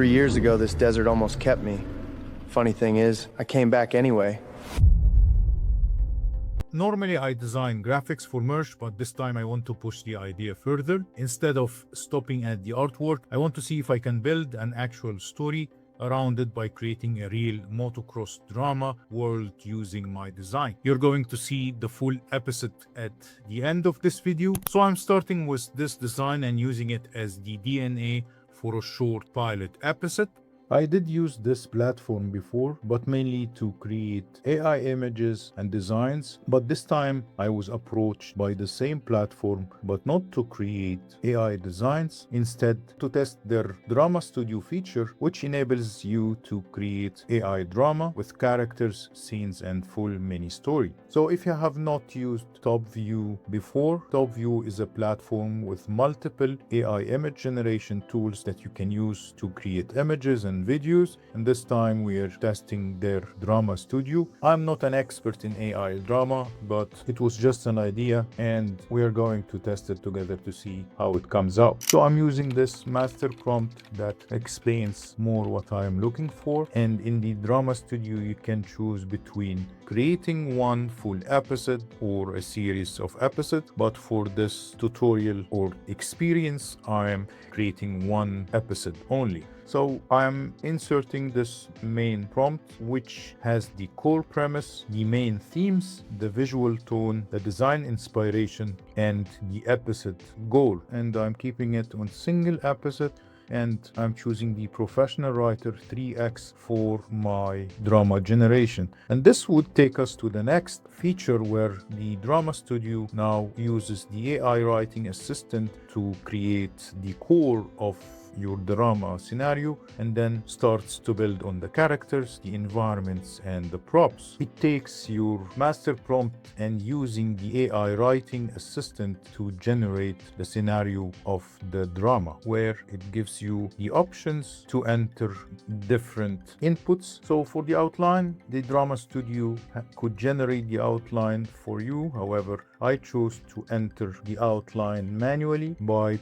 3 years ago, this desert almost kept me. Funny thing is, I came back anyway. Normally I design graphics for merch, but this time I want to push the idea further. Instead of stopping at the artwork, I want to see if I can build an actual story around it by creating a real motocross drama world using my design. You're going to see the full episode at the end of this video. So I'm starting with this design and using it as the DNA for a short pilot episode. I did use this platform before, but mainly to create AI images and designs. But this time I was approached by the same platform, but not to create AI designs, instead to test their drama studio feature, which enables you to create AI drama with characters, scenes, and full mini story. So if you have not used Topview before, Topview is a platform with multiple AI image generation tools that you can use to create images and videos, and this time we are testing their drama studio. I'm not an expert in AI drama, but it was just an idea and we are going to test it together to see how it comes out. So I'm using this master prompt that explains more what I am looking for, and in the drama studio you can choose between creating one full episode or a series of episodes, but for this tutorial or experience I am creating one episode only. So I'm inserting this main prompt, which has the core premise, the main themes, the visual tone, the design inspiration, and the episode goal. And I'm keeping it on single episode, and I'm choosing the professional writer 3x for my drama generation. And this would take us to the next feature, where the drama studio now uses the AI writing assistant to create the core of your drama scenario and then starts to build on the characters, the environments, and the props. It takes your master prompt and using the AI writing assistant to generate the scenario of the drama, where it gives you the options to enter different inputs. So for the outline, the drama studio could generate the outline for you. However, I chose to enter the outline manually by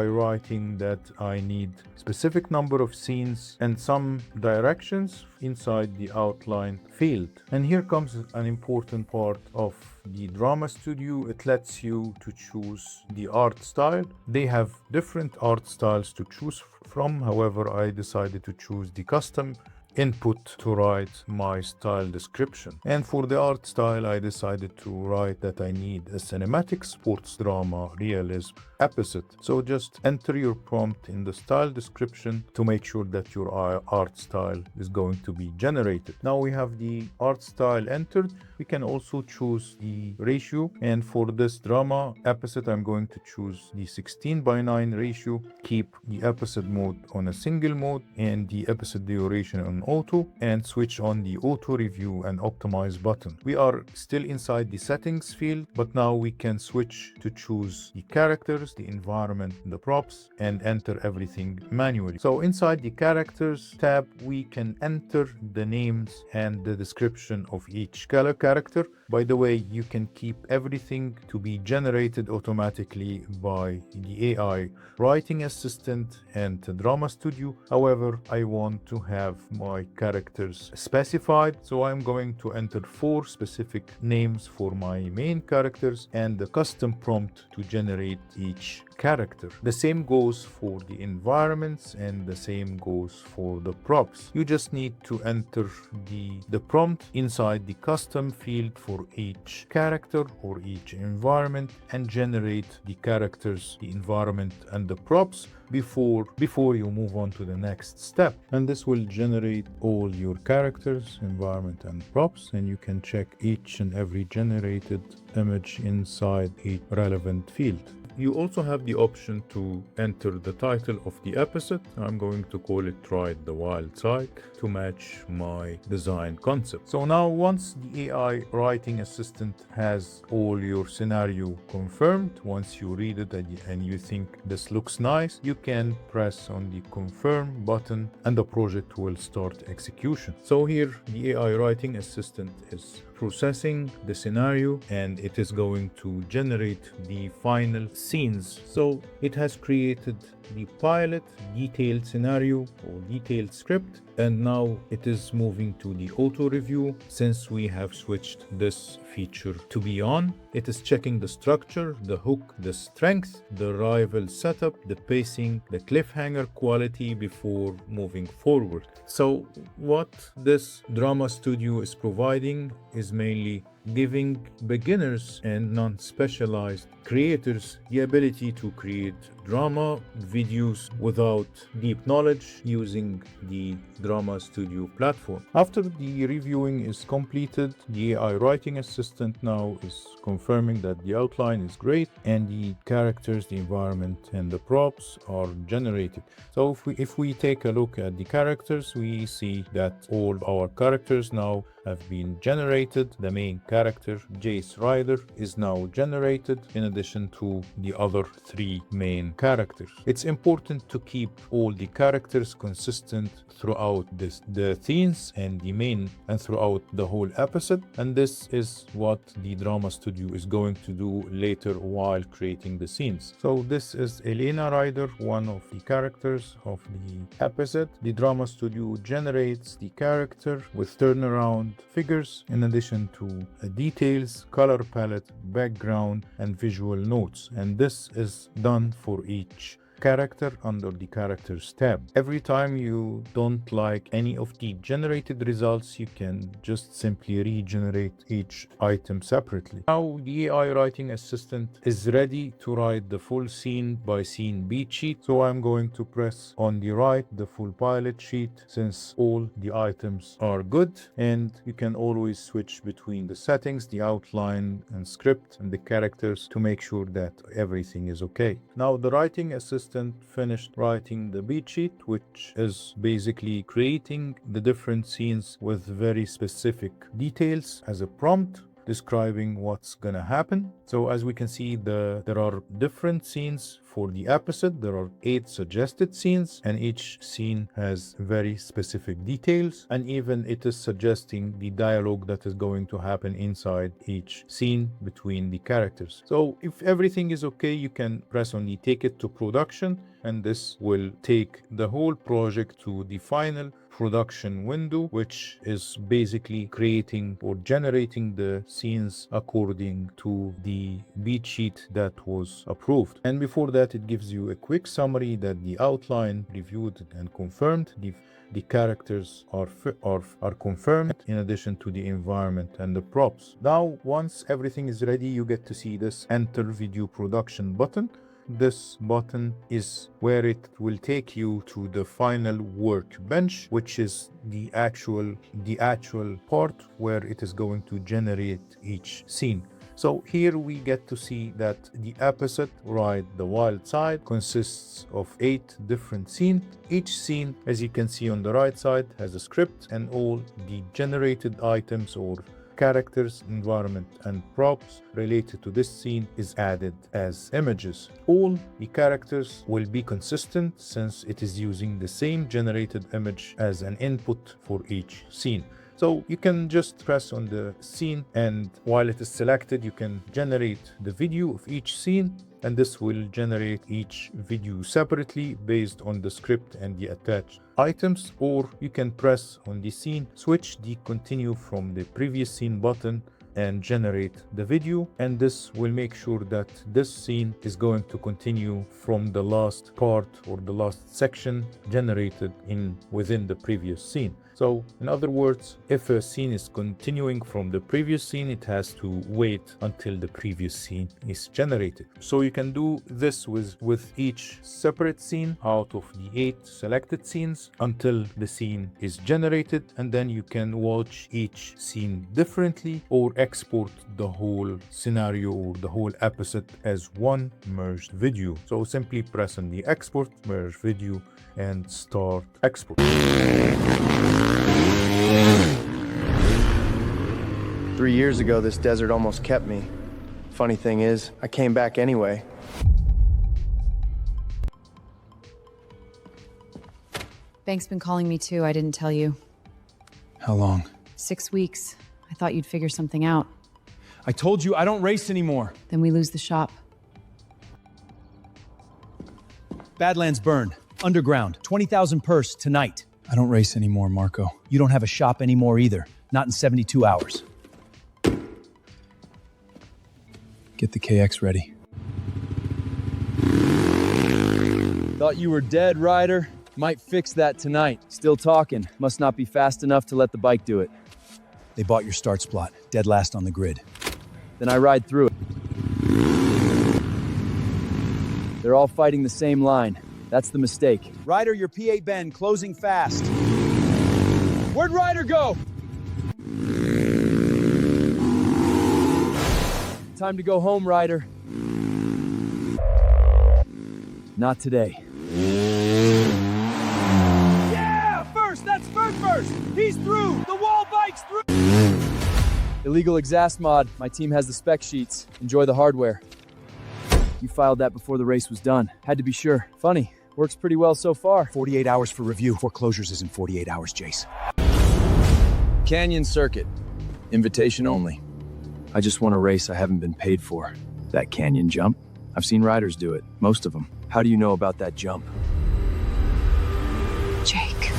writing that I need specific number of scenes and some directions inside the outline field. And here comes an important part of the drama studio. It lets you to choose the art style. They have different art styles to choose from. However, I decided to choose the custom input to write my style description. And for the art style, I decided to write that I need a cinematic sports drama realism episode. So just enter your prompt in the style description to make sure that your art style is going to be generated. Now we have the art style entered. We can also choose the ratio, and for this drama episode I'm going to choose the 16:9 ratio, keep the episode mode on a single mode and the episode duration on auto, and switch on the auto review and optimize button. We are still inside the settings field, but now we can switch to choose the characters, the environment, the props, and enter everything manually. So inside the characters tab we can enter the names and the description of each character. By the way, you can keep everything to be generated automatically by the AI writing assistant and the drama studio. However, I want to have my characters specified, so I'm going to enter 4 specific names for my main characters and the custom prompt to generate each character. The same goes for the environments and the same goes for the props. You just need to enter the prompt inside the custom field for each character or each environment and generate the characters, the environment, and the props before you move on to the next step. And this will generate all your characters, environment, and props, and you can check each and every generated image inside each relevant field. You also have the option to enter the title of the episode. I'm going to call it Ride the Wild Side to match my design concept. So now once the AI writing assistant has all your scenario confirmed, once you read it and you think this looks nice, you can press on the confirm button and the project will start execution. So here the AI writing assistant is processing the scenario and it is going to generate the final scenes. So it has created the pilot, detailed scenario or detailed script, and now it is moving to the auto review. Since we have switched this feature to be on, it is checking the structure, the hook, the strength, the rival setup, the pacing, the cliffhanger quality before moving forward. So what this drama studio is providing is mainly giving beginners and non-specialized creators the ability to create drama videos without deep knowledge using the Drama Studio platform. After the reviewing is completed, the AI writing assistant now is confirming that the outline is great and the characters, the environment, and the props are generated. So if we take a look at the characters, we see that all our characters now have been generated. The main character, Jace Ryder, is now generated in addition to the other three main characters. It's important to keep all the characters consistent throughout the scenes and the main and throughout the whole episode, and this is what the Drama Studio is going to do later while creating the scenes. So this is Elena Ryder, one of the characters of the episode. The Drama Studio generates the character with turnaround figures in addition to details, color palette, background, and visual notes, and this is done for each character under the characters tab. Every time you don't like any of the generated results, you can just simply regenerate each item separately. Now the AI writing assistant is ready to write the full scene by scene beat sheet, so I'm going to press on the right the full pilot sheet since all the items are good, and you can always switch between the settings, the outline and script, and the characters to make sure that everything is okay. Now the writing assistant finished writing the beat sheet, which is basically creating the different scenes with very specific details as a prompt describing what's gonna happen. So as we can see, there are different scenes for the episode. There are 8 suggested scenes, and each scene has very specific details, and even it is suggesting the dialogue that is going to happen inside each scene between the characters. So if everything is okay, you can press on the take it to production, and this will take the whole project to the final production window, which is basically creating or generating the scenes according to the beat sheet that was approved. And before that, it gives you a quick summary that the outline reviewed and confirmed, the characters are confirmed in addition to the environment and the props. Now once everything is ready, you get to see this enter video production button. This button is where it will take you to the final workbench, which is the actual part where it is going to generate each scene. So here we get to see that the episode Ride the Wild Side consists of 8 different scenes. Each scene, as you can see on the right side, has a script, and all the generated items or characters, environment, and props related to this scene is added as images. All the characters will be consistent since it is using the same generated image as an input for each scene. So you can just press on the scene, and while it is selected, you can generate the video of each scene, and this will generate each video separately based on the script and the attached items. Or you can press on the scene, switch the continue from the previous scene button, and generate the video, and this will make sure that this scene is going to continue from the last part or the last section generated within the previous scene. So in other words, if a scene is continuing from the previous scene, it has to wait until the previous scene is generated. So you can do this with each separate scene out of the 8 selected scenes until the scene is generated, and then you can watch each scene differently or export the whole scenario or the whole episode as one merged video. So simply press on the export, merge video, and start export. 3 years ago, this desert almost kept me. Funny thing is, I came back anyway. Bank's been calling me too, I didn't tell you. How long? 6 weeks. I thought you'd figure something out. I told you I don't race anymore. Then we lose the shop. Badlands burn. Underground. 20,000 purse tonight. I don't race anymore, Marco. You don't have a shop anymore either. Not in 72 hours. Get the KX ready. Thought you were dead, Ryder. Might fix that tonight. Still talking. Must not be fast enough to let the bike do it. They bought your start spot. Dead last on the grid. Then I ride through it. They're all fighting the same line. That's the mistake. Ryder, your P8 bend, closing fast. Where'd Ryder go? Time to go home, Ryder. Not today. Yeah! First! That's first! He's through! The wall bike's through! Illegal exhaust mod. My team has the spec sheets. Enjoy the hardware. You filed that before the race was done. Had to be sure. Funny. Works pretty well so far. 48 hours for review. Foreclosures is in 48 hours, Jace. Canyon Circuit. Invitation only. I just want a race I haven't been paid for. That canyon jump? I've seen riders do it. Most of them. How do you know about that jump? Jake.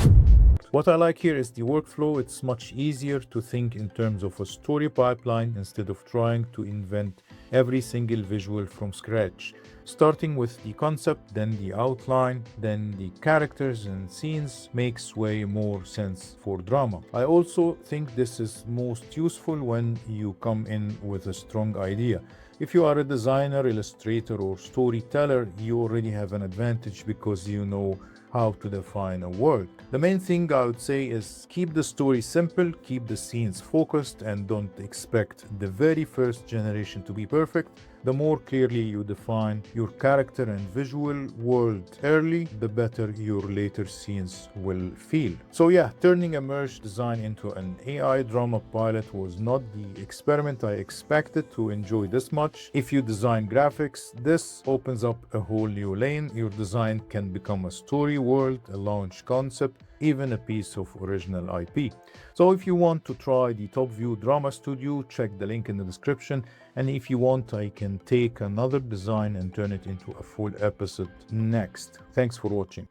What I like here is the workflow. It's much easier to think in terms of a story pipeline instead of trying to invent every single visual from scratch. Starting with the concept, then the outline, then the characters and scenes makes way more sense for drama. I also think this is most useful when you come in with a strong idea. If you are a designer, illustrator, or storyteller, you already have an advantage because you know how to define a world. The main thing I would say is keep the story simple, keep the scenes focused, and don't expect the very first generation to be perfect. The more clearly you define your character and visual world early, the better your later scenes will feel. So yeah, turning a merge design into an AI drama pilot was not the experiment I expected to enjoy this much. If you design graphics, this opens up a whole new lane. Your design can become a story world, a launch concept, even a piece of original IP. So if you want to try the Topview Drama Studio, check the link in the description. And if you want, I can take another design and turn it into a full episode next. Thanks for watching.